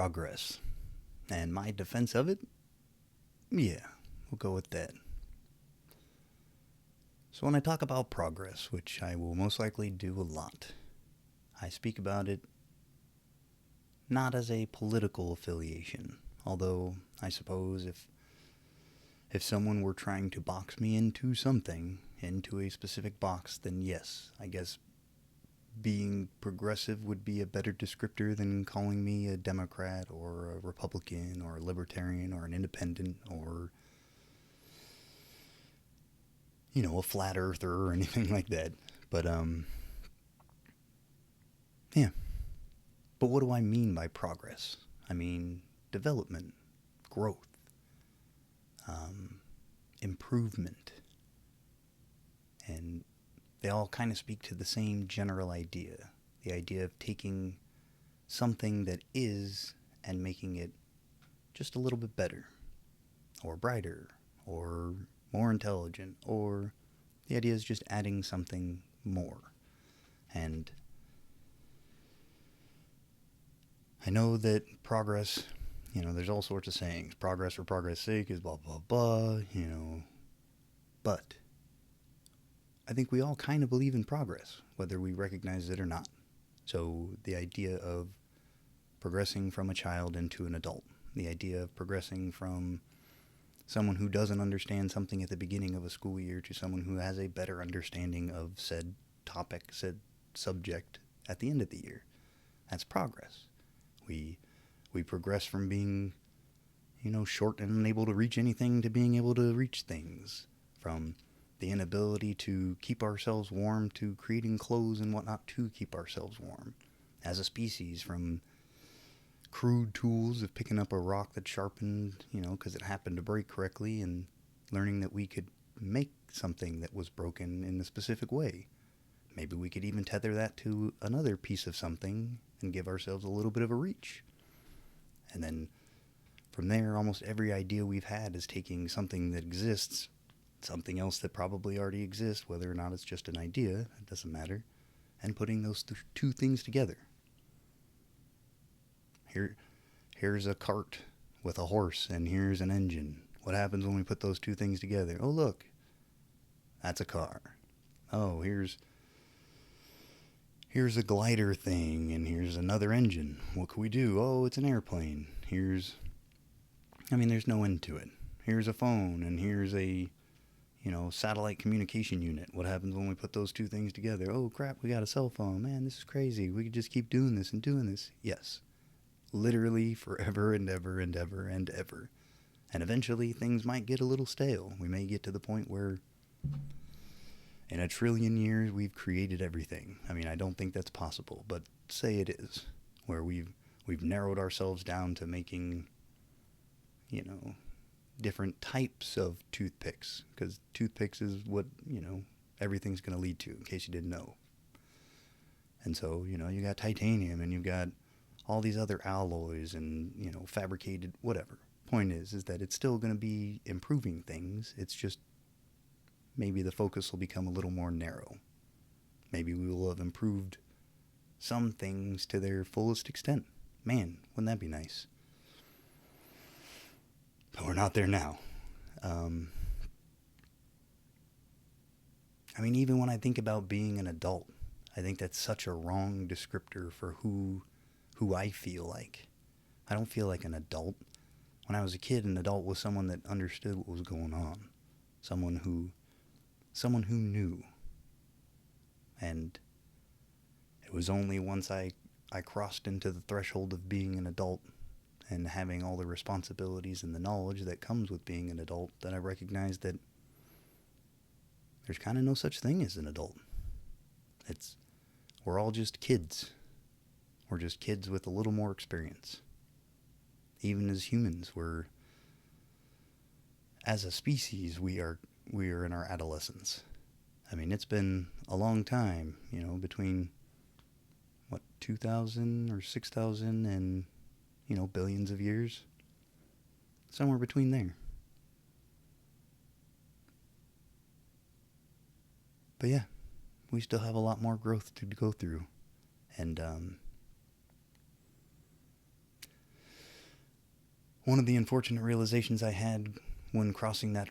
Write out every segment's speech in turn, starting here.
progress. And my defense of it? Yeah, we'll go with that. So when I talk about progress, which I will most likely do a lot, I speak about it not as a political affiliation. Although, I suppose if someone were trying to box me into something, into a specific box, then yes, I guess being progressive would be a better descriptor than calling me a Democrat or a Republican or a Libertarian or an Independent or, a flat earther or anything like that. But, yeah. But what do I mean by progress? I mean development, growth, improvement. And they all kind of speak to the same general idea. The idea of taking something that is and making it just a little bit better, or brighter, or more intelligent, or the idea is just adding something more. And I know that progress, there's all sorts of sayings. Progress for progress' sake is blah, blah, blah, But I think we all kind of believe in progress, whether we recognize it or not. So the idea of progressing from a child into an adult, the idea of progressing from someone who doesn't understand something at the beginning of a school year to someone who has a better understanding of said topic, said subject at the end of the year. That's progress. We progress from being, short and unable to reach anything to being able to reach things. From the inability to keep ourselves warm to creating clothes and whatnot to keep ourselves warm. As a species, from crude tools of picking up a rock that's sharpened, because it happened to break correctly, and learning that we could make something that was broken in a specific way. Maybe we could even tether that to another piece of something and give ourselves a little bit of a reach. And then from there, almost every idea we've had is taking something that exists, something else that probably already exists, whether or not it's just an idea, it doesn't matter, and putting those two things together. Here's a cart with a horse, and here's an engine. What happens when we put those two things together? Oh, look, that's a car. Oh, here's a glider thing, and here's another engine. What can we do? Oh, it's an airplane. There's no end to it. Here's a phone, and here's a, satellite communication unit. What happens when we put those two things together? Oh, crap, we got a cell phone. Man, this is crazy. We could just keep doing this and doing this. Yes. Literally forever and ever and ever and ever. And eventually things might get a little stale. We may get to the point where in 1 trillion years we've created everything. I don't think that's possible, but say it is, where we've narrowed ourselves down to making, different types of toothpicks, because toothpicks is what, everything's going to lead to, in case you didn't know. And so, you got titanium, and you've got all these other alloys and, fabricated, whatever. Point is that it's still going to be improving things. It's just maybe the focus will become a little more narrow. Maybe we will have improved some things to their fullest extent. Man, wouldn't that be nice? But we're not there now. Even when I think about being an adult, I think that's such a wrong descriptor for who I feel like. I don't feel like an adult. When I was a kid, an adult was someone that understood what was going on. Someone who knew. And it was only once I crossed into the threshold of being an adult and having all the responsibilities and the knowledge that comes with being an adult that I recognized that there's kind of no such thing as an adult. We're all just kids. We're just kids with a little more experience. Even as humans, as a species, we are in our adolescence. It's been a long time, between, 2,000 or 6,000 and, billions of years. Somewhere between there. But yeah, we still have a lot more growth to go through. And, One of the unfortunate realizations I had when crossing that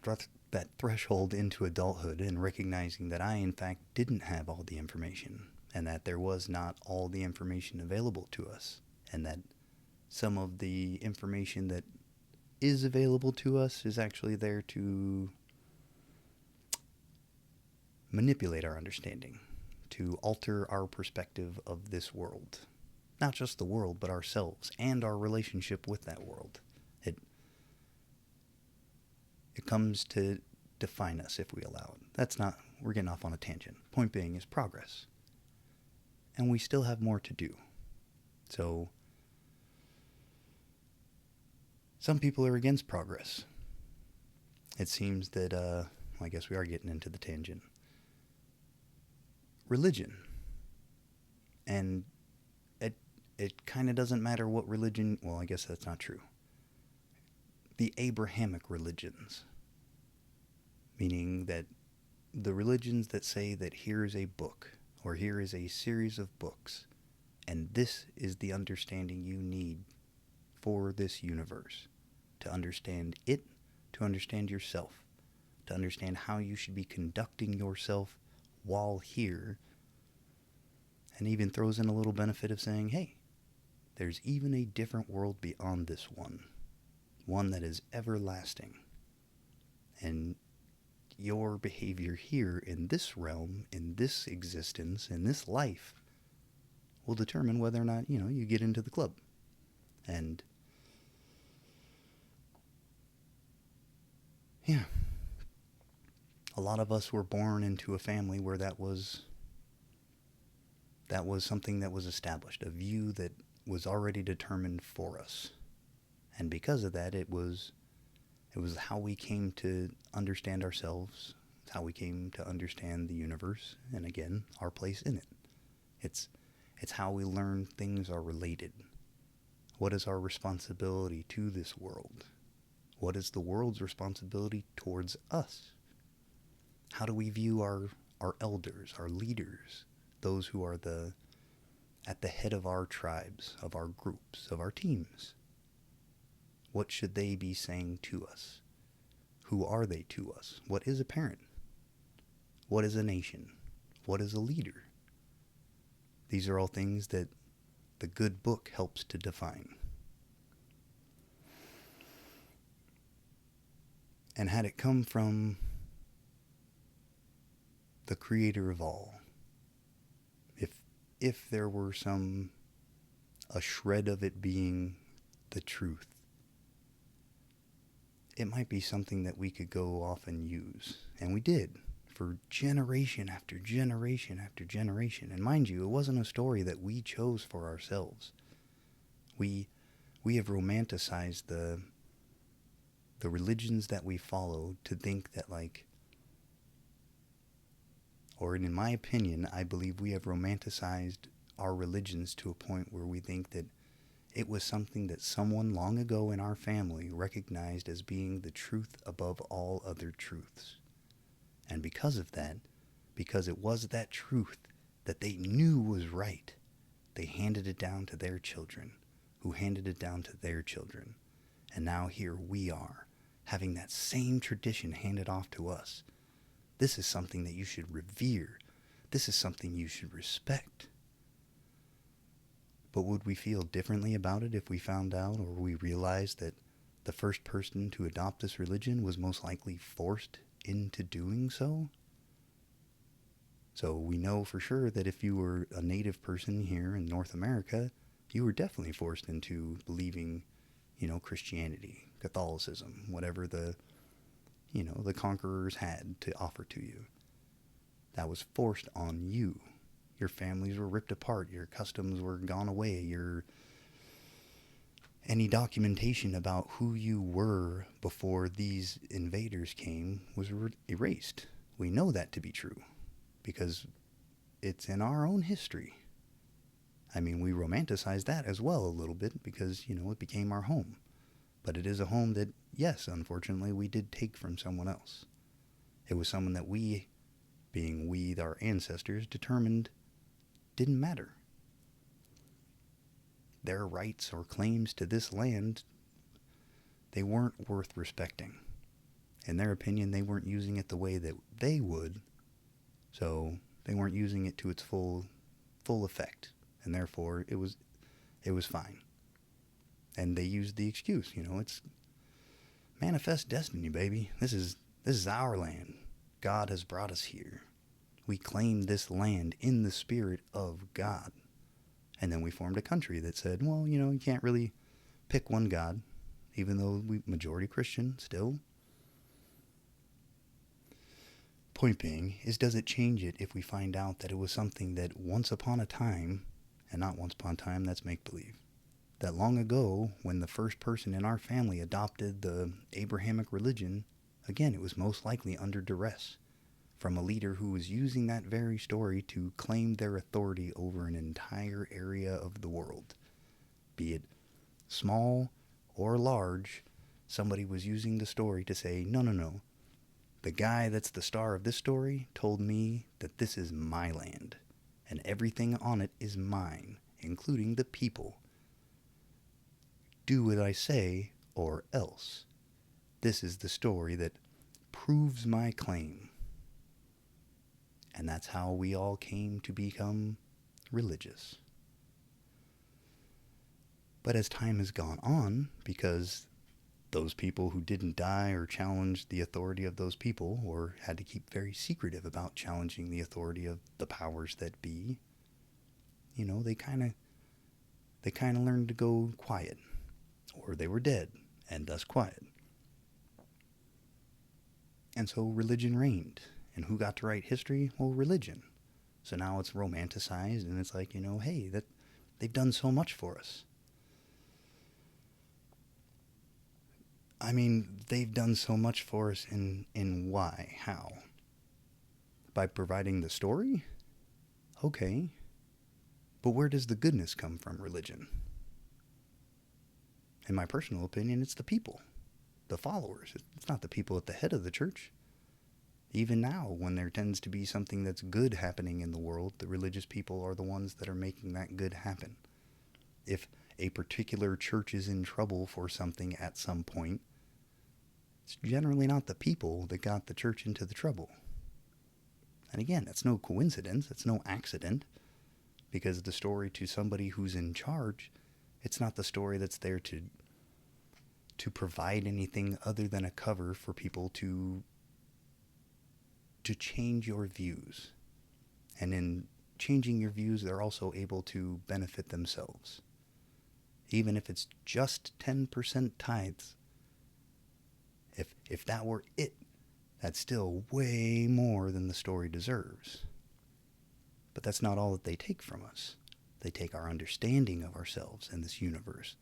threshold into adulthood and recognizing that I, in fact, didn't have all the information, and that there was not all the information available to us, and that some of the information that is available to us is actually there to manipulate our understanding, to alter our perspective of this world. Not just the world, but ourselves and our relationship with that world. It comes to define us if we allow it. We're getting off on a tangent. Point being is progress. And we still have more to do. So, some people are against progress. It seems that, I guess we are getting into the tangent. Religion. And it kind of doesn't matter what religion, well, I guess that's not true. The Abrahamic religions, meaning that the religions that say that here is a book, or here is a series of books, and this is the understanding you need for this universe, to understand it, to understand yourself, to understand how you should be conducting yourself while here, and even throws in a little benefit of saying, hey, there's even a different world beyond this one that is everlasting. And your behavior here in this realm, in this existence, in this life, will determine whether or not, you get into the club. And yeah, a lot of us were born into a family where that was something that was established, a view that was already determined for us. And because of that, it was how we came to understand ourselves. It's how we came to understand the universe, and again, our place in it. It's how we learn things are related. What is our responsibility to this world? What is the world's responsibility towards us? How do we view our elders, our leaders, those who are at the head of our tribes, of our groups, of our teams? What should they be saying to us? Who are they to us? What is a parent? What is a nation? What is a leader? These are all things that the good book helps to define. And had it come from the creator of all, if there were a shred of it being the truth, it might be something that we could go off and use. And we did for generation after generation after generation. And mind you, it wasn't a story that we chose for ourselves. We have romanticized the religions that we follow to think that, or in my opinion, I believe we have romanticized our religions to a point where we think that it was something that someone long ago in our family recognized as being the truth above all other truths. And because of that, because it was that truth that they knew was right, they handed it down to their children, who handed it down to their children. And now here we are, having that same tradition handed off to us. This is something that you should revere. This is something you should respect. But would we feel differently about it if we found out, or we realized that the first person to adopt this religion was most likely forced into doing so? So we know for sure that if you were a native person here in North America, you were definitely forced into believing, Christianity, Catholicism, whatever the conquerors had to offer to you. That was forced on you. Your families were ripped apart. Your customs were gone away. Any documentation about who you were before these invaders came was erased. We know that to be true because it's in our own history. I mean, we romanticize that as well a little bit because, it became our home. But it is a home that, yes, unfortunately, we did take from someone else. It was someone that we, being we, our ancestors, determined didn't matter. Their rights or claims to this land they weren't worth respecting. In their opinion, they weren't using it the way that they would, so they weren't using it to its full effect, and therefore it was fine. And they used the excuse, it's manifest destiny, baby. This is our land. God has brought us here. We claimed this land in the spirit of God. And then we formed a country that said, well, you can't really pick one God, even though we majority Christian still. Point being is, does it change it if we find out that it was something that once upon a time, and not once upon a time, that's make-believe, that long ago, when the first person in our family adopted the Abrahamic religion, again, it was most likely under duress from a leader who was using that very story to claim their authority over an entire area of the world. Be it small or large, somebody was using the story to say, no. The guy that's the star of this story told me that this is my land, and everything on it is mine, including the people. Do what I say, or else. This is the story that proves my claim. And that's how we all came to become religious. But as time has gone on, because those people who didn't die or challenge the authority of those people, or had to keep very secretive about challenging the authority of the powers that be, they kind of learned to go quiet, or they were dead and thus quiet. And so religion reigned. And who got to write history? Well, religion. So now it's romanticized, and it's like, hey, that they've done so much for us. I mean, they've done so much for us in why? How? By providing the story? Okay. But where does the goodness come from religion? In my personal opinion, it's the people, the followers. It's not the people at the head of the church. Even now, when there tends to be something that's good happening in the world, the religious people are the ones that are making that good happen. If a particular church is in trouble for something at some point, it's generally not the people that got the church into the trouble. And again, that's no coincidence, it's no accident, because the story to somebody who's in charge, it's not the story that's there to provide anything other than a cover for people to change your views. And in changing your views, they're also able to benefit themselves. Even if it's just 10% tithes. If that were it, that's still way more than the story deserves. But that's not all that they take from us. They take our understanding of ourselves and this universe.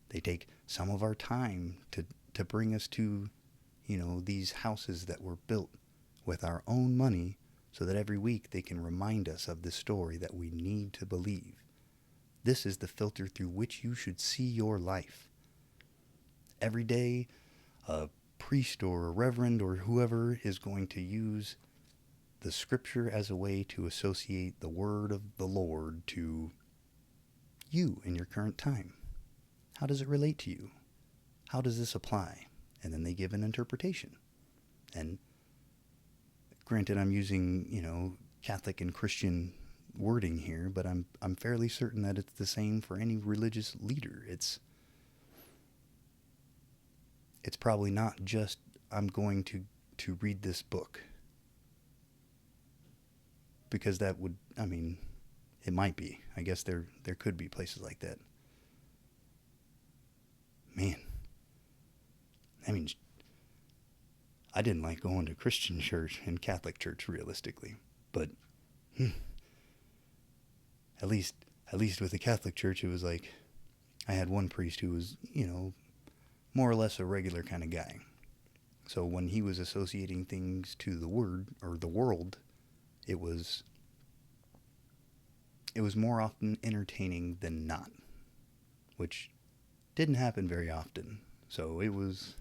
They take some of our time to bring us to, these houses that were built with our own money, so that every week they can remind us of the story that we need to believe. This is the filter through which you should see your life. Every day, a priest or a reverend or whoever is going to use the scripture as a way to associate the word of the Lord to you in your current time. How does it relate to you? How does this apply? And then they give an interpretation. And granted, I'm using, Catholic and Christian wording here, but I'm fairly certain that it's the same for any religious leader. It's probably not just, I'm going to read this book. Because that would, it might be. I guess there could be places like that. Man. I didn't like going to Christian church and Catholic church realistically, but at least with the Catholic church, it was like I had one priest who was, more or less a regular kind of guy. So when he was associating things to the word or the world, it was more often entertaining than not, which didn't happen very often. So it was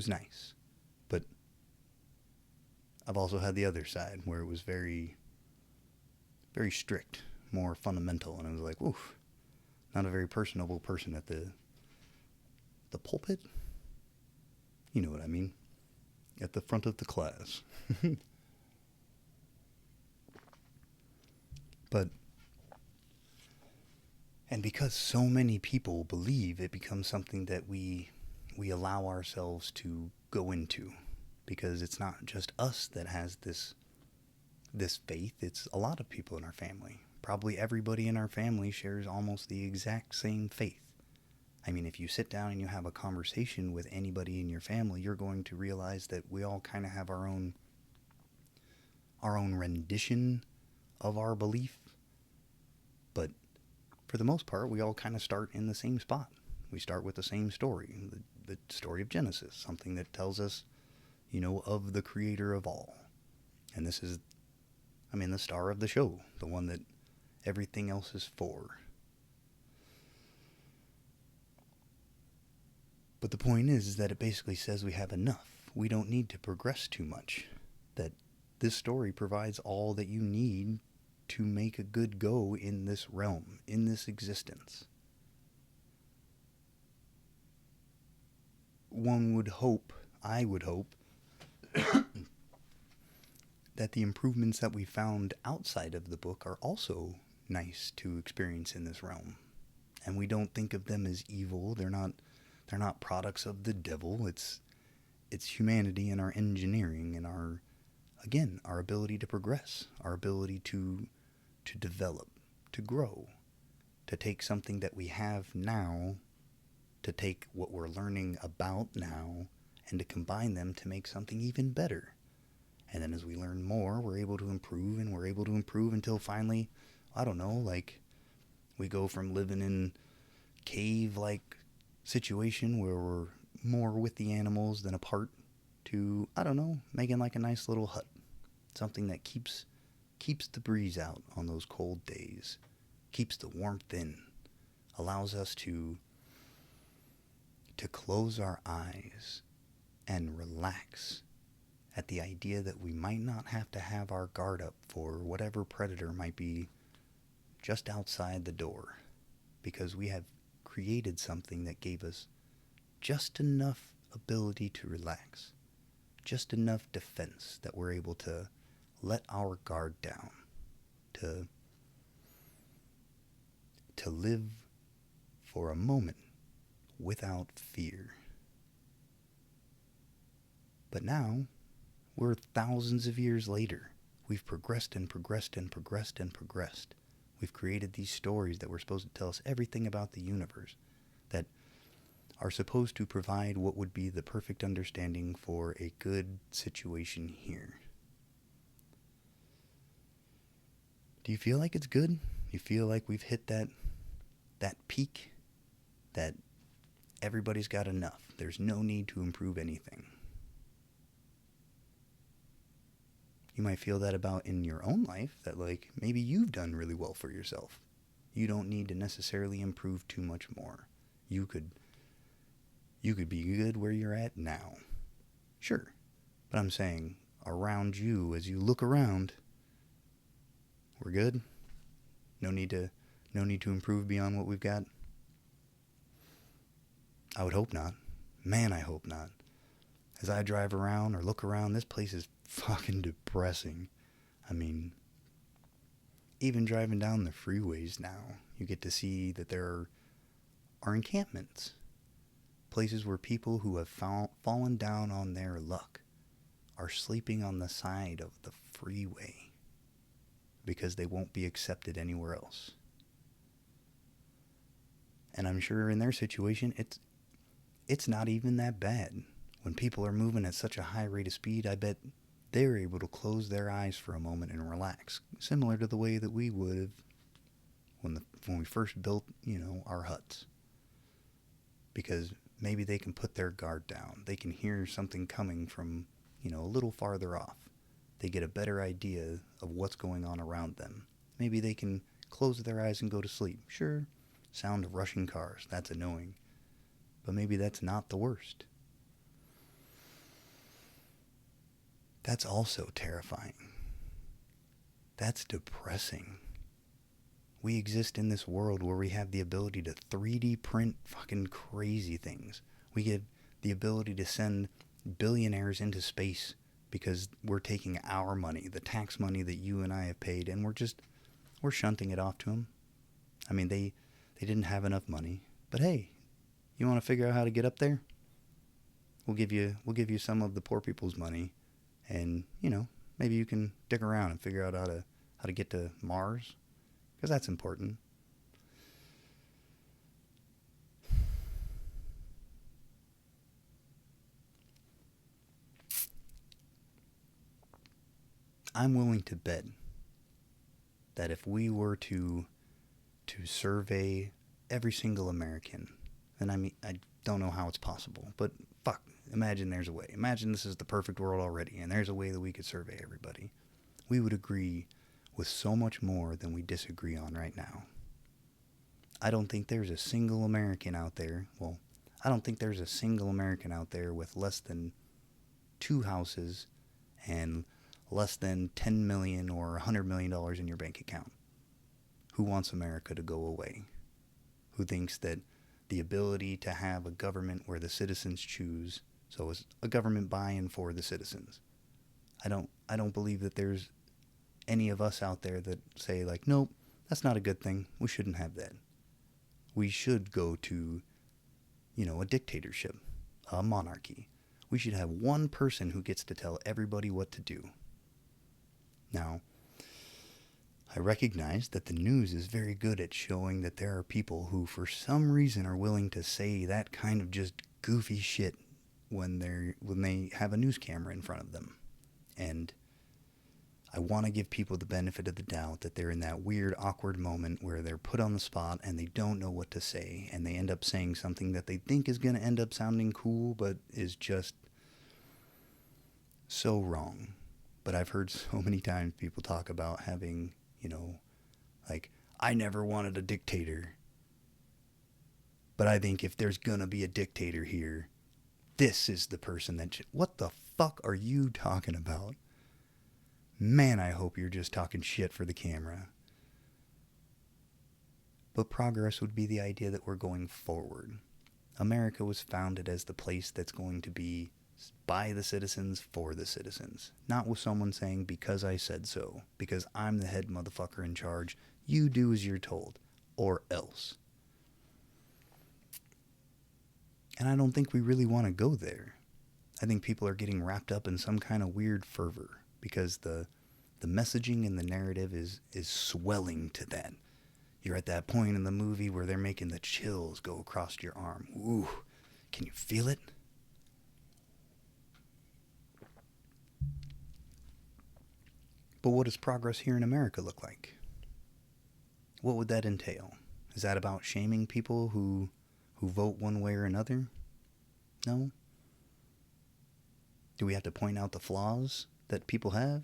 nice. But I've also had the other side where it was very, very strict, more fundamental, and I was like, oof, not a very personable person the pulpit? You know what I mean. At the front of the class. But, and because so many people believe, it becomes something that we allow ourselves to go into, because it's not just us that has this faith, it's a lot of people in our family. Probably everybody in our family shares almost the exact same faith. I mean, if you sit down and you have a conversation with anybody in your family, you're going to realize that we all kind of have our own rendition of our belief. But for the most part, we all kind of start in the same spot. We start with the same story, the story of Genesis, something that tells us, of the creator of all. And this is, the star of the show, the one that everything else is for. But the point is that it basically says we have enough. We don't need to progress too much. That this story provides all that you need to make a good go in this realm, in this existence. I would hope, that the improvements that we found outside of the book are also nice to experience in this realm. And we don't think of them as evil. They're not products of the devil. It's humanity and our engineering and our ability to progress, our ability to develop, to grow, to take something that we have now, to take what we're learning about now, and to combine them to make something even better. And then as we learn more, we're able to improve, and we're able to improve until finally, we go from living in cave-like situation where we're more with the animals than apart to, making like a nice little hut. Something that keeps the breeze out on those cold days, keeps the warmth in, allows us to close our eyes and relax at the idea that we might not have to have our guard up for whatever predator might be just outside the door, because we have created something that gave us just enough ability to relax, just enough defense that we're able to let our guard down, to live for a moment without fear. But now, we're thousands of years later. We've progressed and progressed and progressed and progressed. We've created these stories that were supposed to tell us everything about the universe, that are supposed to provide what would be the perfect understanding for a good situation here. Do you feel like it's good? You feel like we've hit that peak? That everybody's got enough. There's no need to improve anything. You might feel that about in your own life, that maybe you've done really well for yourself. You don't need to necessarily improve too much more. You could be good where you're at now. Sure. But I'm saying, around you, as you look around, we're good? No need to improve beyond what we've got? I would hope not. Man, I hope not. As I drive around or look around, this place is fucking depressing. Even driving down the freeways now, you get to see that there are encampments. Places where people who have fallen down on their luck are sleeping on the side of the freeway because they won't be accepted anywhere else. And I'm sure in their situation, it's not even that bad. When people are moving at such a high rate of speed, I bet they're able to close their eyes for a moment and relax, similar to the way that we would have when we first built, our huts. Because maybe they can put their guard down. They can hear something coming from, a little farther off. They get a better idea of what's going on around them. Maybe they can close their eyes and go to sleep. Sure, sound of rushing cars, that's annoying. But maybe that's not the worst. That's also terrifying. That's depressing. We exist in this world where we have the ability to 3D print fucking crazy things. We give the ability to send billionaires into space because we're taking our money, the tax money that you and I have paid, and we're shunting it off to them. I mean, they didn't have enough money, but hey, you want to figure out how to get up there? We'll give you some of the poor people's money, and maybe you can dig around and figure out how to get to Mars, because that's important. I'm willing to bet that if we were to survey every single American, and I mean, I don't know how it's possible, but fuck, imagine there's a way. Imagine this is the perfect world already, and there's a way that we could survey everybody. We would agree with so much more than we disagree on right now. I don't think there's a single American out there, well, I don't think there's a single American out there with less than 2 houses and less than $10 million or $100 million in your bank account who wants America to go away, who thinks that the ability to have a government where the citizens choose, so it's a government buy-in for the citizens. I don't believe that there's any of us out there that say like, nope, that's not a good thing. We shouldn't have that. We should go to, a dictatorship, a monarchy. We should have one person who gets to tell everybody what to do. Now, I recognize that the news is very good at showing that there are people who for some reason are willing to say that kind of just goofy shit when they have a news camera in front of them. And I want to give people the benefit of the doubt that they're in that weird, awkward moment where they're put on the spot and they don't know what to say, and they end up saying something that they think is going to end up sounding cool, but is just so wrong. But I've heard so many times people talk about having, like, I never wanted a dictator, but I think if there's going to be a dictator here, this is the person that what the fuck are you talking about? Man, I hope you're just talking shit for the camera. But progress would be the idea that we're going forward. America was founded as the place that's going to be by the citizens, for the citizens. Not with someone saying, because I said so, because I'm the head motherfucker in charge, you do as you're told, or else. And I don't think we really want to go there. I think people are getting wrapped up in some kind of weird fervor, because the messaging and the narrative is swelling to that. You're at that point in the movie where they're making the chills go across your arm. Ooh, can you feel it? But what does progress here in America look like? What would that entail? Is that about shaming people who vote one way or another? No? Do we have to point out the flaws that people have?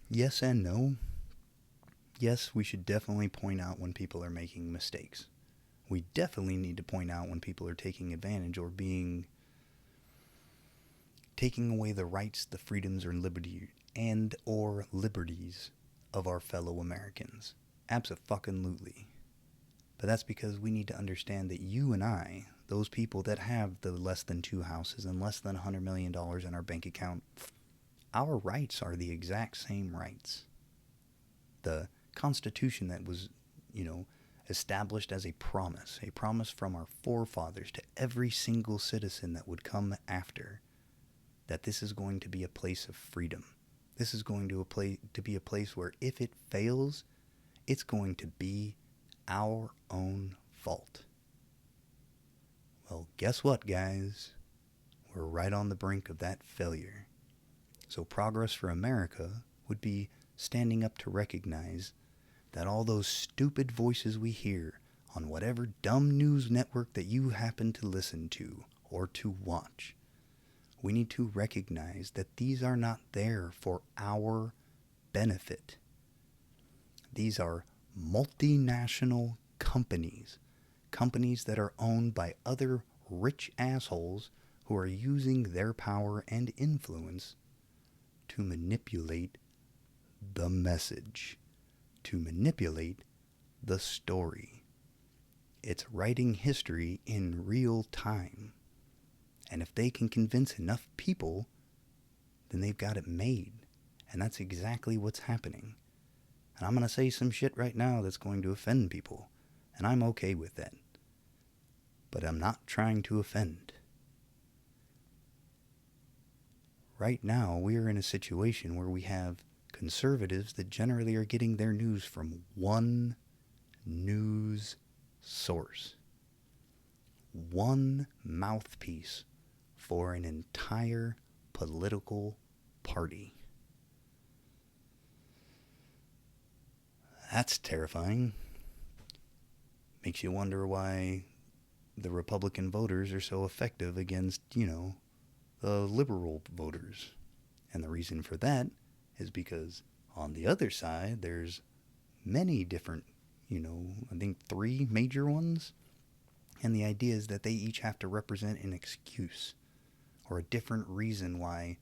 Yes and no. Yes, we should definitely point out when people are making mistakes. We definitely need to point out when people are taking advantage or taking away the rights, the freedoms, or liberties of our fellow Americans. Abso-fucking-lutely. But that's because we need to understand that you and I, those people that have the less than 2 houses and less than $100 million in our bank account, our rights are the exact same rights. The Constitution that was, established as a promise from our forefathers to every single citizen that would come after, that this is going to be a place of freedom. This is going to be a place where if it fails, it's going to be our own fault. Well, guess what, guys? We're right on the brink of that failure. So progress for America would be standing up to recognize that all those stupid voices we hear on whatever dumb news network that you happen to listen to or to watch, we need to recognize that these are not there for our benefit. These are multinational companies that are owned by other rich assholes who are using their power and influence to manipulate the message, to manipulate the story. It's writing history in real time. And if they can convince enough people, then they've got it made. And that's exactly what's happening. And I'm going to say some shit right now that's going to offend people. And I'm okay with that. But I'm not trying to offend. Right now, we're in a situation where we have conservatives that generally are getting their news from one news source. One mouthpiece for an entire political party. That's terrifying. Makes you wonder why the Republican voters are so effective against, the liberal voters. And the reason for that is because on the other side, there's many different, I think 3 major ones. And the idea is that they each have to represent an excuse or a different reason why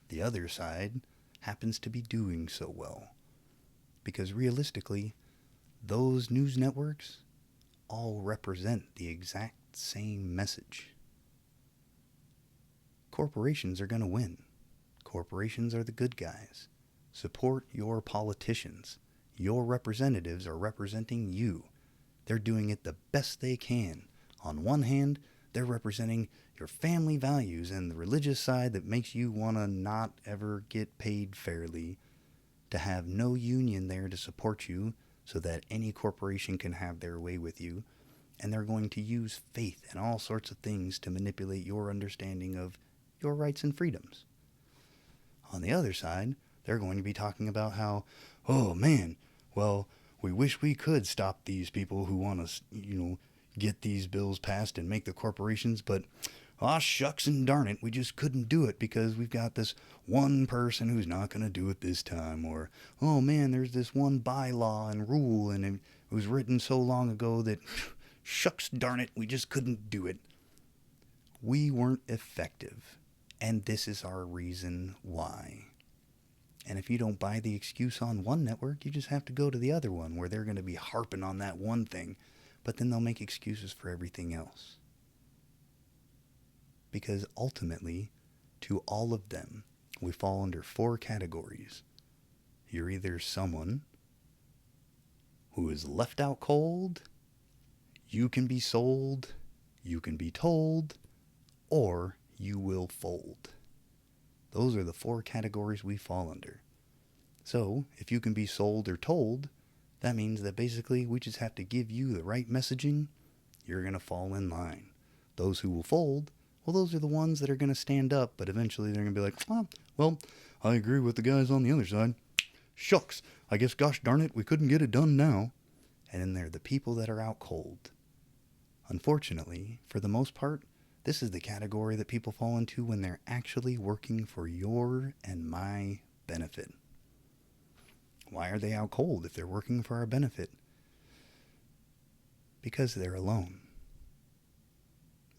the other side happens to be doing so well. Because realistically, those news networks all represent the exact same message. Corporations are going to win. Corporations are the good guys. Support your politicians. Your representatives are representing you. They're doing it the best they can. On one hand, they're representing your family values and the religious side that makes you want to not ever get paid fairly, to have no union there to support you so that any corporation can have their way with you. And they're going to use faith and all sorts of things to manipulate your understanding of your rights and freedoms. On the other side, they're going to be talking about how, oh man, well, we wish we could stop these people who want to, get these bills passed and make the corporations, but shucks and darn it, we just couldn't do it because we've got this one person who's not going to do it this time. Or, oh man, there's this one bylaw and rule and it was written so long ago that shucks darn it, we just couldn't do it. We weren't effective. And this is our reason why. And if you don't buy the excuse on one network, you just have to go to the other one where they're going to be harping on that one thing, but then they'll make excuses for everything else. Because ultimately, to all of them, we fall under 4 categories. You're either someone who is left out cold, you can be sold, you can be told, or you will fold. Those are the 4 categories we fall under. So, if you can be sold or told, that means that basically we just have to give you the right messaging. You're going to fall in line. Those who will fold, well, those are the ones that are going to stand up, but eventually they're going to be like, well, I agree with the guys on the other side. Shucks, I guess gosh darn it, we couldn't get it done now. And then there are the people that are out cold. Unfortunately, for the most part, this is the category that people fall into when they're actually working for your and my benefit. Why are they out cold if they're working for our benefit? Because they're alone.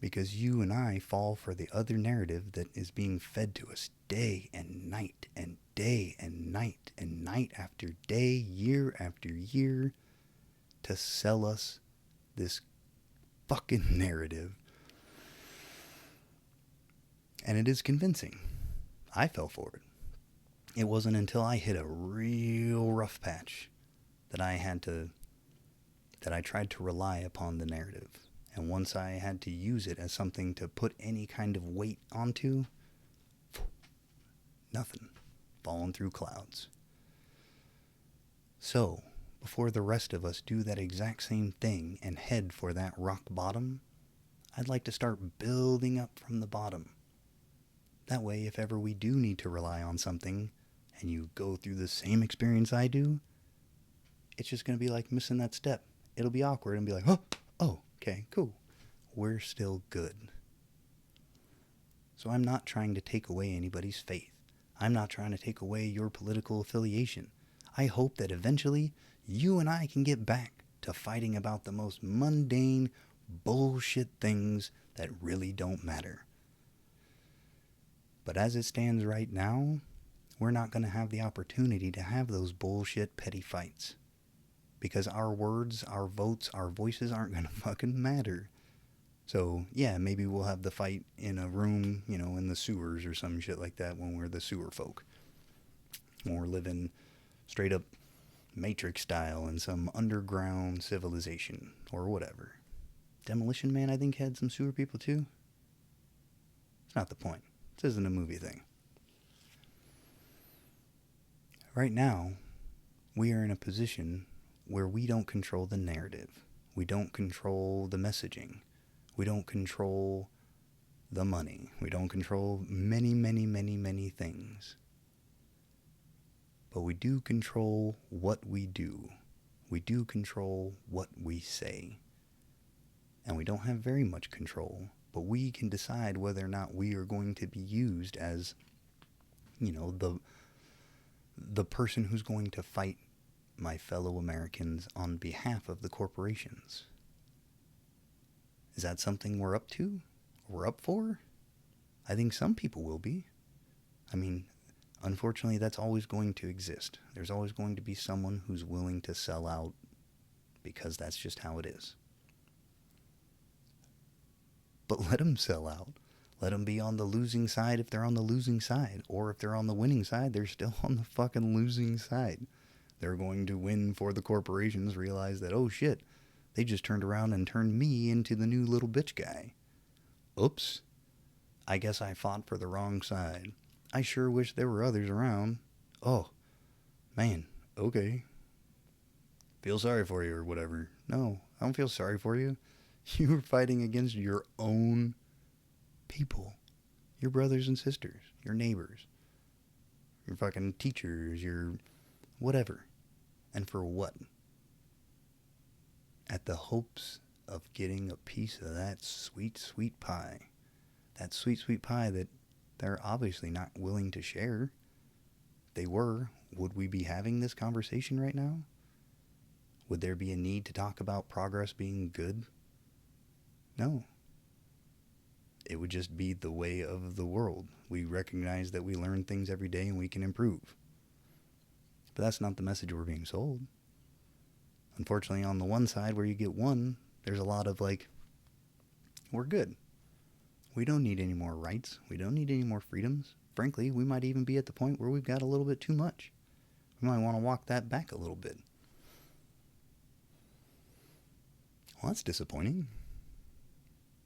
Because you and I fall for the other narrative that is being fed to us day and night and day and night and night after day, year after year, to sell us this fucking narrative. And it is convincing. I fell for it. It wasn't until I hit a real rough patch that I tried to rely upon the narrative. And once I had to use it as something to put any kind of weight onto, nothing. Falling through clouds. So, before the rest of us do that exact same thing and head for that rock bottom, I'd like to start building up from the bottom. That way, if ever we do need to rely on something, and you go through the same experience I do, it's just going to be like missing that step. It'll be awkward and be like, oh, okay, cool. We're still good. So I'm not trying to take away anybody's faith. I'm not trying to take away your political affiliation. I hope that eventually you and I can get back to fighting about the most mundane bullshit things that really don't matter. But as it stands right now, we're not going to have the opportunity to have those bullshit petty fights. because our words, our votes, our voices aren't going to fucking matter. So, yeah, maybe we'll have the fight in a room, in the sewers or some shit like that when we're the sewer folk. When we're living straight up Matrix style in some underground civilization or whatever. Demolition Man, I think, had some sewer people too. It's not the point. This isn't a movie thing. Right now, we are in a position where we don't control the narrative. We don't control the messaging. We don't control the money. We don't control many, many, many, many things. But we do control what we do. We do control what we say. And we don't have very much control, but we can decide whether or not we are going to be used as, the person who's going to fight my fellow Americans on behalf of the corporations. Is that something we're up to? We're up for? I think some people will be. I mean, unfortunately, that's always going to exist. There's always going to be someone who's willing to sell out because that's just how it is. But let them sell out. Let them be on the losing side if they're on the losing side. Or if they're on the winning side, they're still on the fucking losing side. They're going to win for the corporations, realize that, oh shit, they just turned around and turned me into the new little bitch guy. Oops. I guess I fought for the wrong side. I sure wish there were others around. Oh, man, okay. Feel sorry for you or whatever. No, I don't feel sorry for you. You were fighting against your own people. Your brothers and sisters. Your neighbors. Your fucking teachers. Your whatever. And for what? At the hopes of getting a piece of that sweet, sweet pie. That sweet, sweet pie that they're obviously not willing to share. If they were, would we be having this conversation right now? Would there be a need to talk about progress being good? No. It would just be the way of the world. We recognize that we learn things every day and we can improve. But that's not the message we're being sold. Unfortunately, on the one side where you get one, there's a lot of we're good. We don't need any more rights. We don't need any more freedoms. Frankly, we might even be at the point where we've got a little bit too much. We might want to walk that back a little bit. Well, that's disappointing.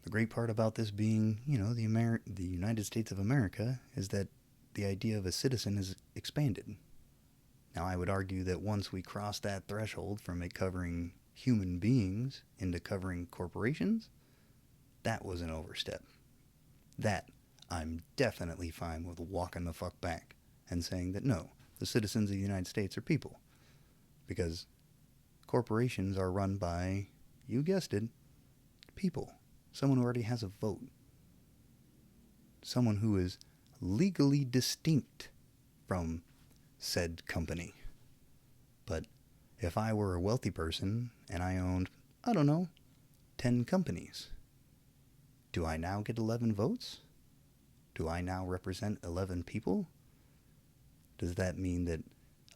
The great part about this being, the United States of America is that the idea of a citizen is expanded. Now, I would argue that once we cross that threshold from it covering human beings into covering corporations, that was an overstep. That I'm definitely fine with walking the fuck back and saying that no, the citizens of the United States are people. Because corporations are run by, you guessed it, people. Someone who already has a vote. Someone who is legally distinct from said company. But if I were a wealthy person and I owned, 10 companies, do I now get 11 votes? Do I now represent 11 people? Does that mean that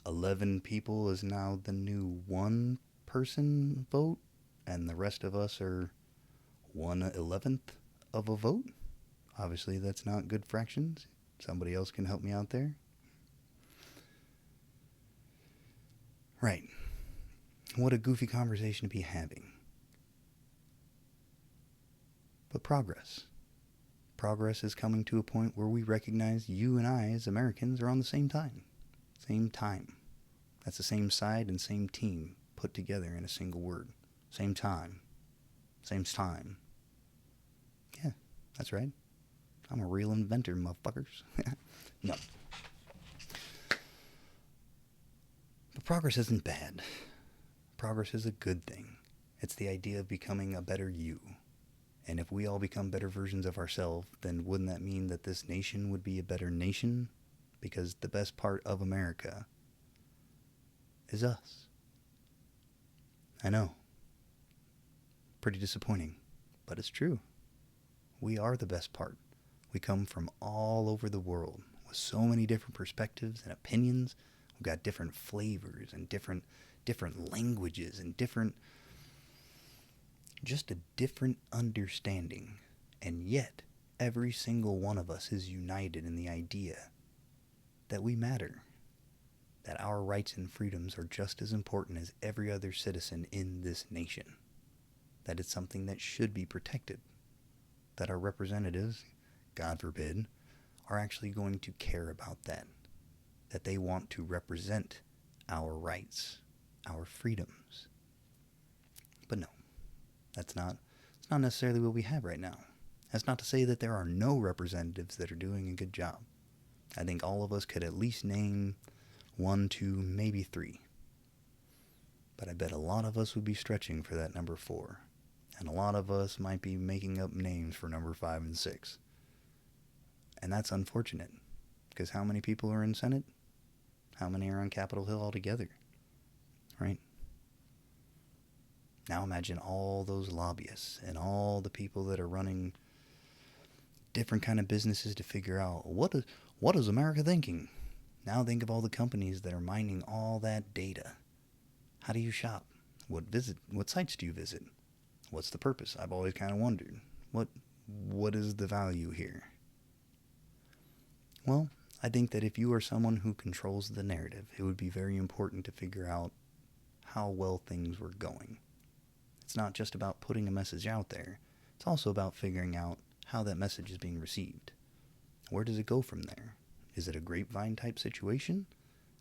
11 people is now the new one person vote and the rest of us are 1/11th of a vote? Obviously, that's not good fractions. Somebody else can help me out there. Right. What a goofy conversation to be having. But progress. Progress is coming to a point where we recognize you and I as Americans are on the same time. Same time. That's the same side and same team put together in a single word. Same time. Same time. Yeah, that's right. I'm a real inventor, motherfuckers. No. But progress isn't bad. Progress is a good thing. It's the idea of becoming a better you. And if we all become better versions of ourselves, then wouldn't that mean that this nation would be a better nation? Because the best part of America is us. I know. Pretty disappointing, but it's true. We are the best part. We come from all over the world with so many different perspectives and opinions. We've got different flavors and different different languages and just a different understanding. And yet, every single one of us is united in the idea that we matter, that our rights and freedoms are just as important as every other citizen in this nation, that it's something that should be protected, that our representatives, God forbid, are actually going to care about that they want to represent our rights, our freedoms. But no, it's not necessarily what we have right now. That's not to say that there are no representatives that are doing a good job. I think all of us could at least name 1, 2, maybe 3. But I bet a lot of us would be stretching for that number 4. And a lot of us might be making up names for number 5 and 6. And that's unfortunate. Because how many people are in Senate? How many are on Capitol Hill altogether? Right? Now imagine all those lobbyists and all the people that are running different kind of businesses to figure out what is America thinking? Now think of all the companies that are mining all that data. How do you shop? What sites do you visit? What's the purpose? I've always kind of wondered. What is the value here? Well, I think that if you are someone who controls the narrative, it would be very important to figure out how well things were going. It's not just about putting a message out there. It's also about figuring out how that message is being received. Where does it go from there? Is it a grapevine type situation?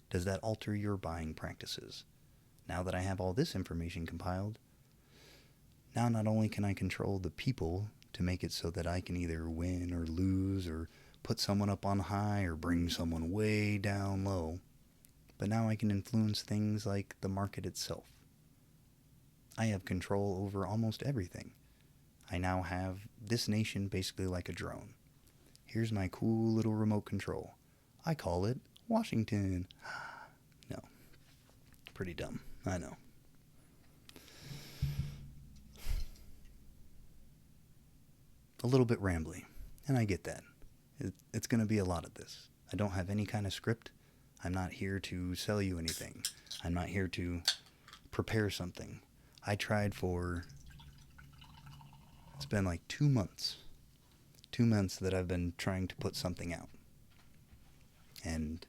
Does that alter your buying practices? Now that I have all this information compiled, now not only can I control the people to make it so that I can either win or lose or put someone up on high or bring someone way down low, but now I can influence things like the market itself. I have control over almost everything. I now have this nation basically like a drone. Here's my cool little remote control. I call it Washington. No. Pretty dumb. I know. A little bit rambly, and I get that. It's going to be a lot of this. I don't have any kind of script. I'm not here to sell you anything. I'm not here to prepare something. I tried it's been like 2 months. 2 months that I've been trying to put something out. And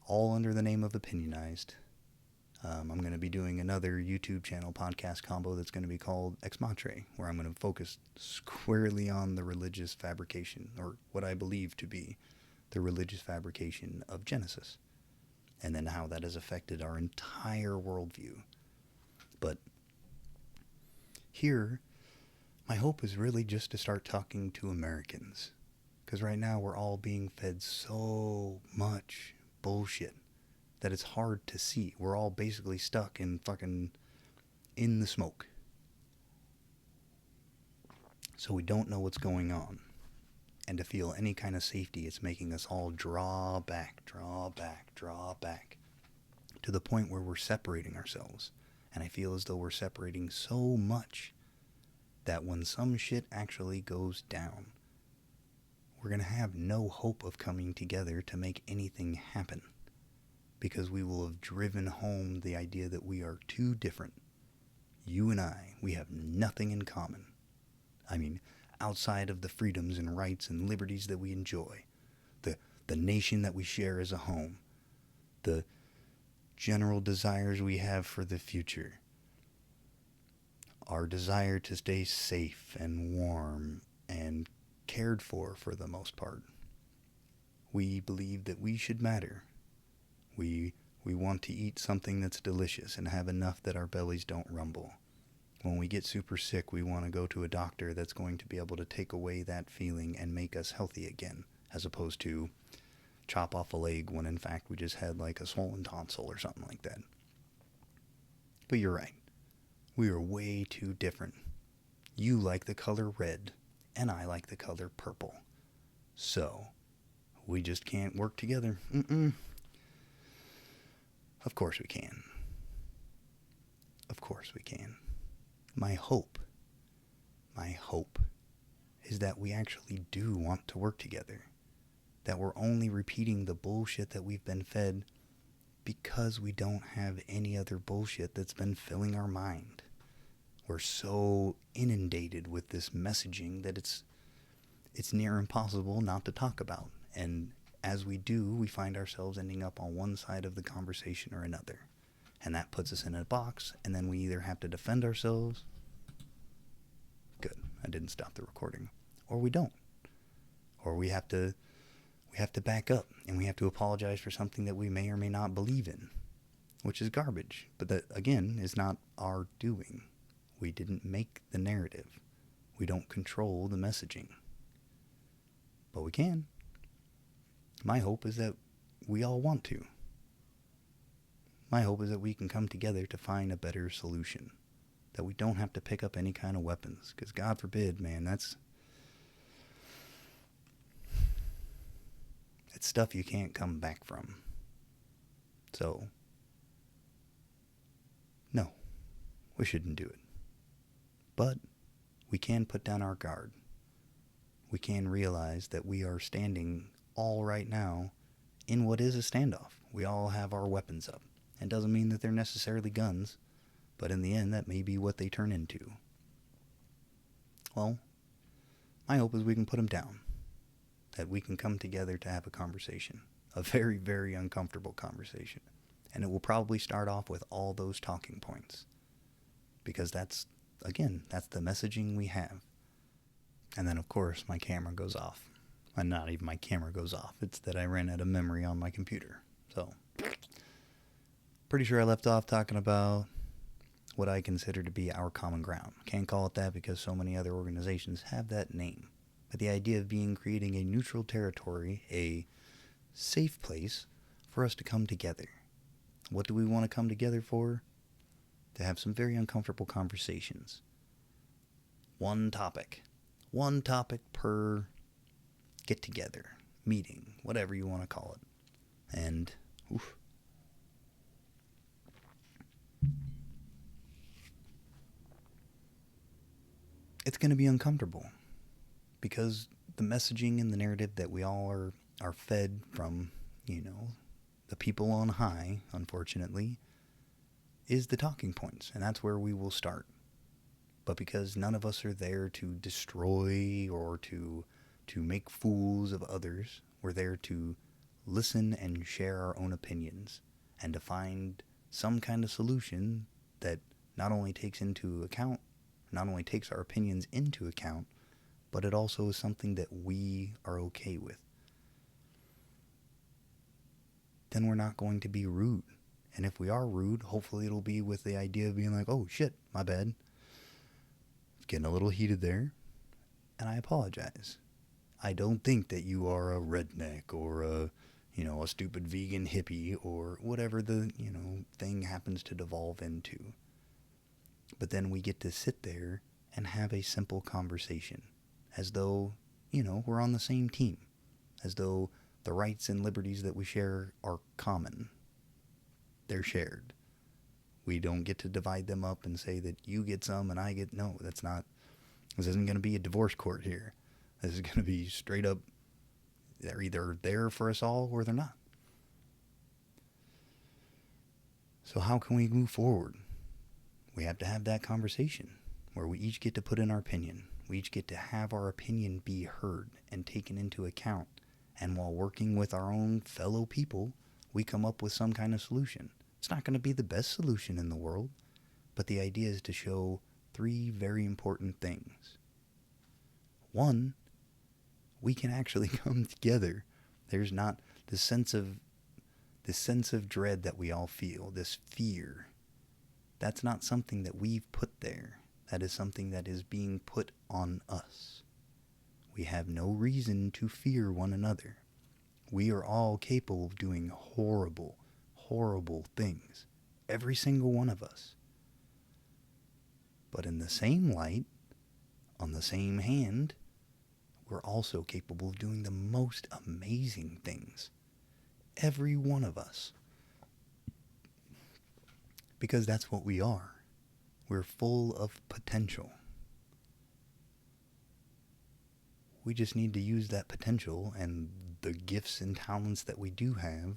all under the name of Opinionized. I'm going to be doing another YouTube channel podcast combo that's going to be called Ex Matre, where I'm going to focus squarely on the religious fabrication, or what I believe to be the religious fabrication of Genesis, and then how that has affected our entire worldview. But here, my hope is really just to start talking to Americans, because right now we're all being fed so much bullshit that it's hard to see. We're all basically stuck in the smoke. So we don't know what's going on. And to feel any kind of safety, it's making us all draw back, to the point where we're separating ourselves. And I feel as though we're separating so much that when some shit actually goes down, we're going to have no hope of coming together to make anything happen. Because we will have driven home the idea that we are too different. You and I, we have nothing in common. I mean, outside of the freedoms and rights and liberties that we enjoy, the nation that we share as a home, the general desires we have for the future, our desire to stay safe and warm and cared for the most part. We believe that we should matter. We want to eat something that's delicious and have enough that our bellies don't rumble. When we get super sick, we want to go to a doctor that's going to be able to take away that feeling and make us healthy again, as opposed to chop off a leg when in fact we just had like a swollen tonsil or something like that. But you're right. We are way too different. You like the color red, and I like the color purple. So, we just can't work together. Of course we can. Of course we can. My hope is that we actually do want to work together. That we're only repeating the bullshit that we've been fed because we don't have any other bullshit that's been filling our mind. We're so inundated with this messaging that it's near impossible not to talk about. And as we do, we find ourselves ending up on one side of the conversation or another. And that puts us in a box, and then we either have to defend ourselves. Good, I didn't stop the recording. Or we don't. Or we have to back up, and we have to apologize for something that we may or may not believe in, which is garbage. But that, again, is not our doing. We didn't make the narrative. We don't control the messaging. But we can. My hope is that we all want to. My hope is that we can come together to find a better solution. That we don't have to pick up any kind of weapons. Because God forbid, man, that's stuff you can't come back from. So, no, we shouldn't do it. But we can put down our guard. We can realize that we are standing all right now in what is a standoff. We all have our weapons up. It doesn't mean that they're necessarily guns, but in the end, that may be what they turn into. Well, my hope is we can put them down. That we can come together to have a conversation. A very, very uncomfortable conversation. And it will probably start off with all those talking points. Because that's the messaging we have. And then, of course, my camera goes off. And not even my camera goes off. It's that I ran out of memory on my computer. So, pretty sure I left off talking about what I consider to be our common ground. Can't call it that because so many other organizations have that name. But the idea of creating a neutral territory, a safe place for us to come together. What do we want to come together for? To have some very uncomfortable conversations. One topic per get together, meeting, whatever you want to call it. And, it's going to be uncomfortable. Because the messaging and the narrative that we all are fed from, the people on high, unfortunately, is the talking points. And that's where we will start. But because none of us are there to destroy or to make fools of others, we're there to listen and share our own opinions and to find some kind of solution that not only takes our opinions into account, but it also is something that we are okay with. Then we're not going to be rude. And if we are rude, hopefully it'll be with the idea of being like, oh shit, my bad. It's getting a little heated there. And I apologize. I don't think that you are a redneck or a stupid vegan hippie or whatever the, thing happens to devolve into. But then we get to sit there and have a simple conversation. As though, we're on the same team. As though the rights and liberties that we share are common. They're shared. We don't get to divide them up and say that you get some and I get... No, that's not... This isn't going to be a divorce court here. This is going to be straight up... They're either there for us all or they're not. So how can we move forward? We have to have that conversation where we each get to put in our opinion. We each get to have our opinion be heard and taken into account. And while working with our own fellow people, we come up with some kind of solution. It's not going to be the best solution in the world, but the idea is to show 3 very important things. 1, we can actually come together. There's not this sense of dread that we all feel, this fear. That's not something that we've put there. That is something that is being put on us. We have no reason to fear one another. We are all capable of doing horrible, horrible things. Every single one of us. But in the same light, on the same hand, we're also capable of doing the most amazing things. Every one of us. Because that's what we are. We're full of potential. We just need to use that potential and the gifts and talents that we do have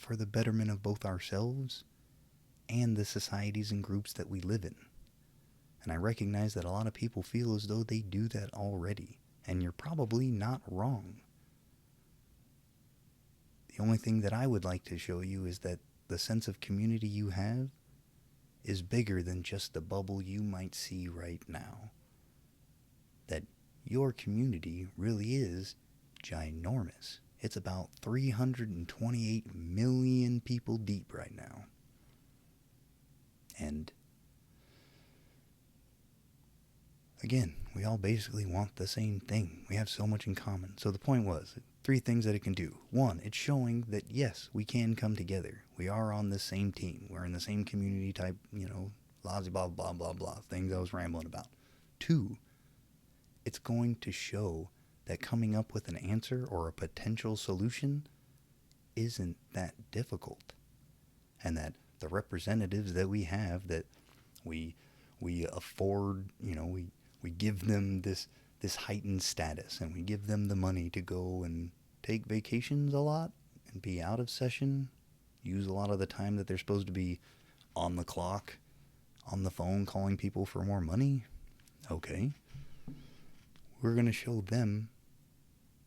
for the betterment of both ourselves and the societies and groups that we live in. And I recognize that a lot of people feel as though they do that already, and you're probably not wrong. The only thing that I would like to show you is that the sense of community you have is bigger than just the bubble you might see right now. That your community really is ginormous. It's about 328 million people deep right now. And again, we all basically want the same thing. We have so much in common. So the point was, 3 things that it can do. 1, it's showing that yes, we can come together. We are on the same team. We're in the same community type, blah, blah, blah, blah, blah, things I was rambling about. 2, it's going to show that coming up with an answer or a potential solution isn't that difficult. And that the representatives that we have, that we afford, we give them this heightened status, and we give them the money to go and take vacations a lot and be out of session, use a lot of the time that they're supposed to be on the clock, on the phone, calling people for more money. Okay. We're going to show them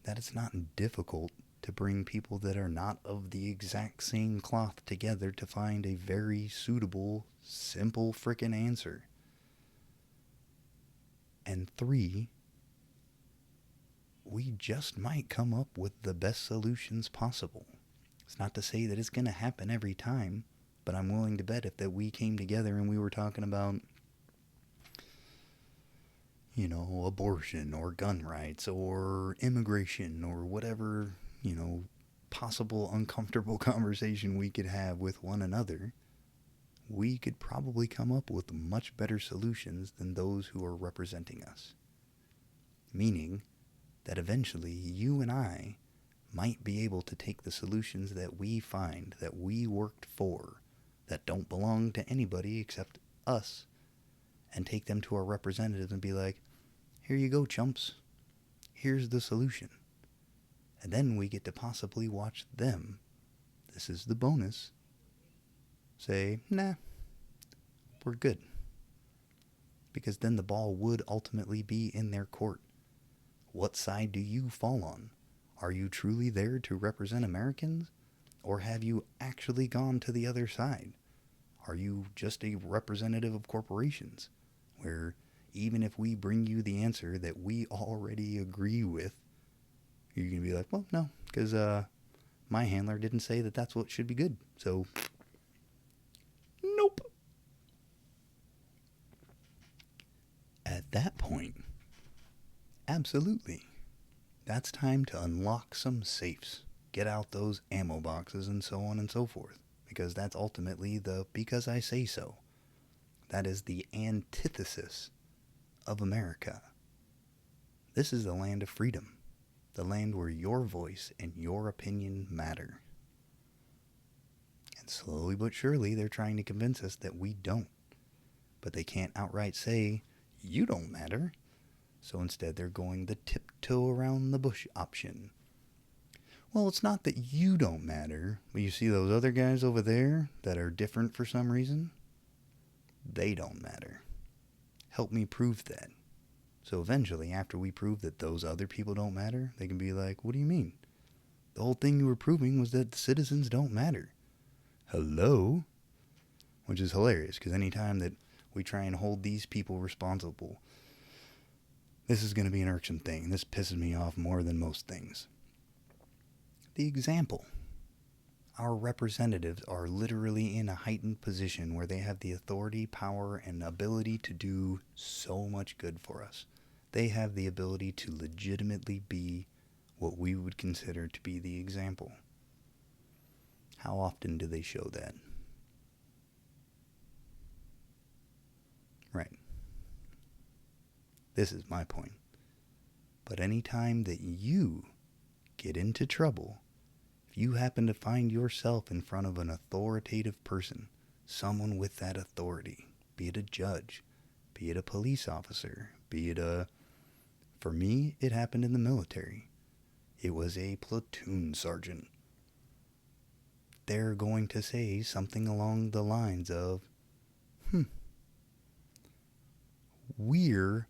that it's not difficult to bring people that are not of the exact same cloth together to find a very suitable, simple frickin' answer. And 3, we just might come up with the best solutions possible. It's not to say that it's going to happen every time, but I'm willing to bet if that we came together and we were talking about, abortion or gun rights or immigration or whatever, possible uncomfortable conversation we could have with one another, we could probably come up with much better solutions than those who are representing us. Meaning that eventually you and I might be able to take the solutions that we find, that we worked for, that don't belong to anybody except us, and take them to our representatives and be like, here you go, chumps. Here's the solution. And then we get to possibly watch them, this is the bonus, say, nah, we're good. Because then the ball would ultimately be in their court. What side do you fall on? Are you truly there to represent Americans? Or have you actually gone to the other side? Are you just a representative of corporations, where even if we bring you the answer that we already agree with, you're going to be like, well, no, because my handler didn't say that that's what should be good. So, nope. At that point, absolutely. That's time to unlock some safes. Get out those ammo boxes and so on and so forth. Because that's ultimately the because I say so. That is the antithesis of America. This is the land of freedom. The land where your voice and your opinion matter. And slowly but surely they're trying to convince us that we don't. But they can't outright say, you don't matter. So instead they're going the tiptoe around the bush option. Well, it's not that you don't matter, but you see those other guys over there that are different for some reason? They don't matter. Help me prove that. So eventually, after we prove that those other people don't matter, they can be like, what do you mean? The whole thing you were proving was that the citizens don't matter. Hello? Which is hilarious, because anytime that we try and hold these people responsible, this is going to be an irksome thing. This pisses me off more than most things. The example. Our representatives are literally in a heightened position where they have the authority, power, and ability to do so much good for us. They have the ability to legitimately be what we would consider to be the example. How often do they show that? Right. This is my point. But any time that you get into trouble, if you happen to find yourself in front of an authoritative person, someone with that authority, be it a judge, be it a police officer, be it for me, it happened in the military. It was a platoon sergeant. they're going to say something along the lines of, we're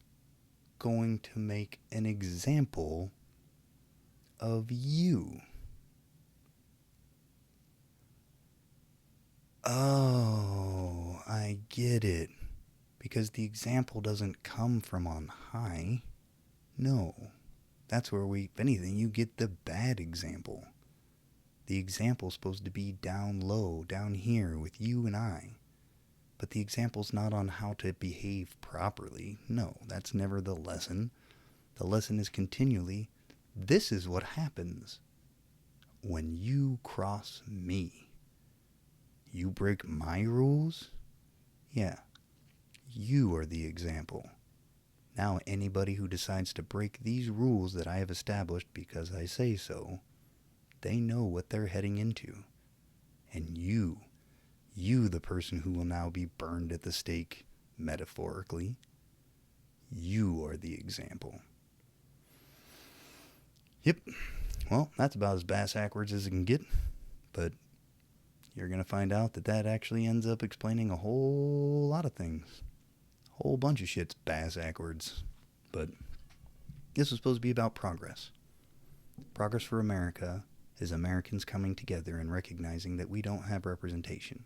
going to make an example of you. Oh, I get it. Because the example doesn't come from on high. No. That's where if anything, you get the bad example. The example's supposed to be down low, down here with you and I. But the example's not on how to behave properly. No, that's never the lesson. The lesson is continually, this is what happens when you cross me. You break my rules? Yeah, you are the example. Now anybody who decides to break these rules that I have established because I say so, they know what they're heading into. And you the person who will now be burned at the stake, metaphorically, you are the example. Yep. Well, that's about as bass-ackwards as it can get. But you're going to find out that actually ends up explaining a whole lot of things. A whole bunch of shit's bass-ackwards. But this was supposed to be about progress. Progress for America is Americans coming together and recognizing that we don't have representation.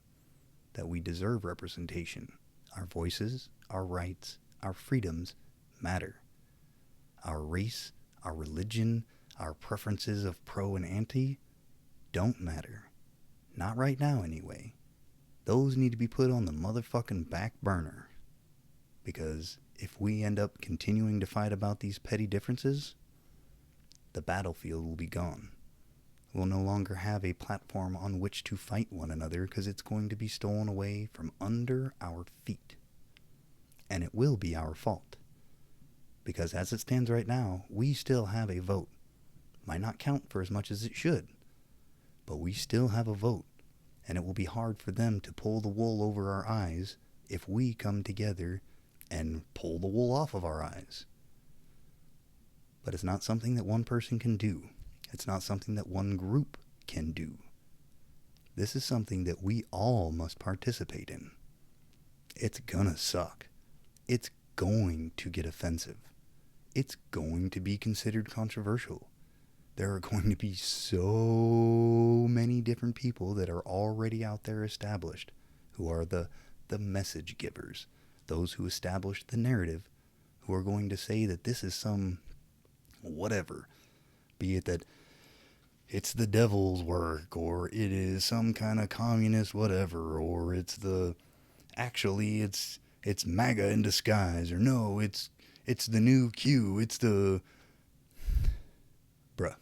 That we deserve representation. Our voices, our rights, our freedoms matter. Our race, our religion, our preferences of pro and anti don't matter. Not right now, anyway. Those need to be put on the motherfucking back burner. Because if we end up continuing to fight about these petty differences, the battlefield will be gone. We'll no longer have a platform on which to fight one another because it's going to be stolen away from under our feet. And it will be our fault. Because as it stands right now, we still have a vote. Might not count for as much as it should, but we still have a vote. And it will be hard for them to pull the wool over our eyes if we come together and pull the wool off of our eyes. But it's not something that one person can do. It's not something that one group can do. This is something that we all must participate in. It's gonna suck. It's going to get offensive. It's going to be considered controversial. There are going to be so many different people that are already out there established, who are the message givers, those who establish the narrative, who are going to say that this is some whatever, be it that it's the devil's work, or it is some kind of communist whatever, or it's MAGA in disguise, or no, it's the new Q, it's the... Bruh.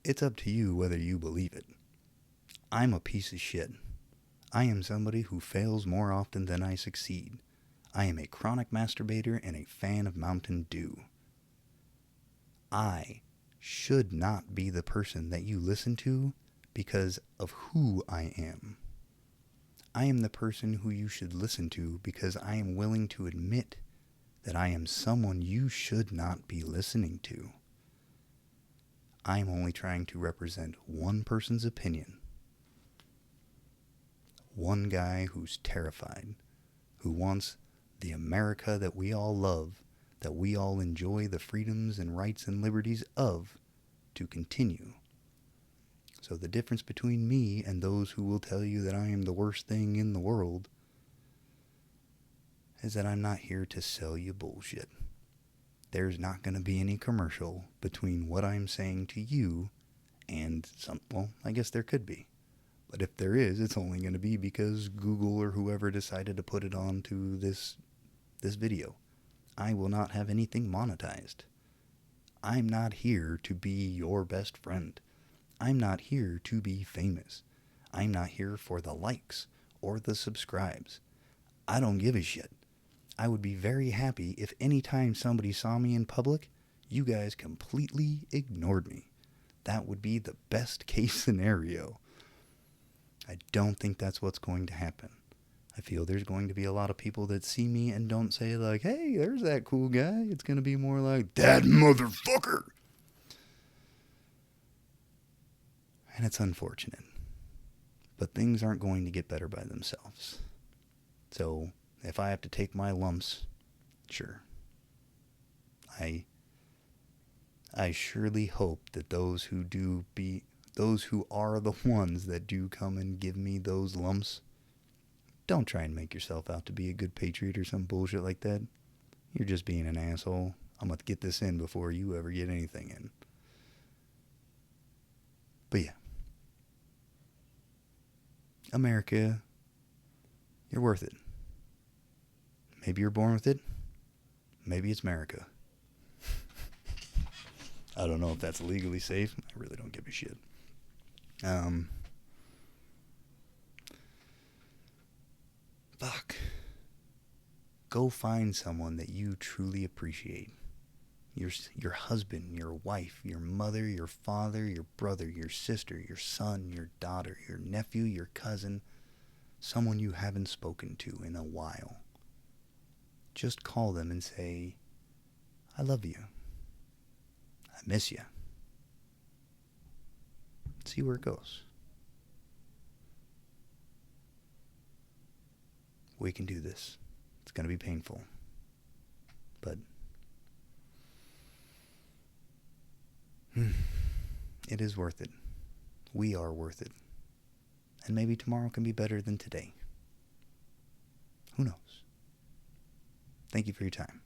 It's up to you whether you believe it. I'm a piece of shit. I am somebody who fails more often than I succeed. I am a chronic masturbator and a fan of Mountain Dew. I should not be the person that you listen to because of who I am. I am the person who you should listen to because I am willing to admit that I am someone you should not be listening to. I am only trying to represent one person's opinion. One guy who's terrified, who wants the America that we all love, that we all enjoy the freedoms and rights and liberties of, to continue. So the difference between me and those who will tell you that I am the worst thing in the world is that I'm not here to sell you bullshit. There's not going to be any commercial between what I'm saying to you and well, I guess there could be. But if there is, it's only going to be because Google or whoever decided to put it onto this video. I will not have anything monetized. I'm not here to be your best friend. I'm not here to be famous. I'm not here for the likes or the subscribes. I don't give a shit. I would be very happy if anytime somebody saw me in public, you guys completely ignored me. That would be the best case scenario. I don't think that's what's going to happen. I feel there's going to be a lot of people that see me and don't say like, hey, there's that cool guy. It's going to be more like, that motherfucker. And it's unfortunate. But things aren't going to get better by themselves. So if I have to take my lumps, sure. I surely hope that those who are the ones that do come and give me those lumps, don't try and make yourself out to be a good patriot or some bullshit like that. You're just being an asshole. I'm going to get this in before you ever get anything in. But yeah. America, you're worth it. Maybe you're born with it. Maybe it's America. I don't know if that's legally safe. I really don't give a shit. Fuck. Go find someone that you truly appreciate. Your husband, your wife, your mother, your father, your brother, your sister, your son, your daughter, your nephew, your cousin, someone you haven't spoken to in a while. Just call them and say, I love you. I miss you. See where it goes. We can do this. It's going to be painful. But it is worth it. We are worth it. And maybe tomorrow can be better than today. Who knows? Thank you for your time.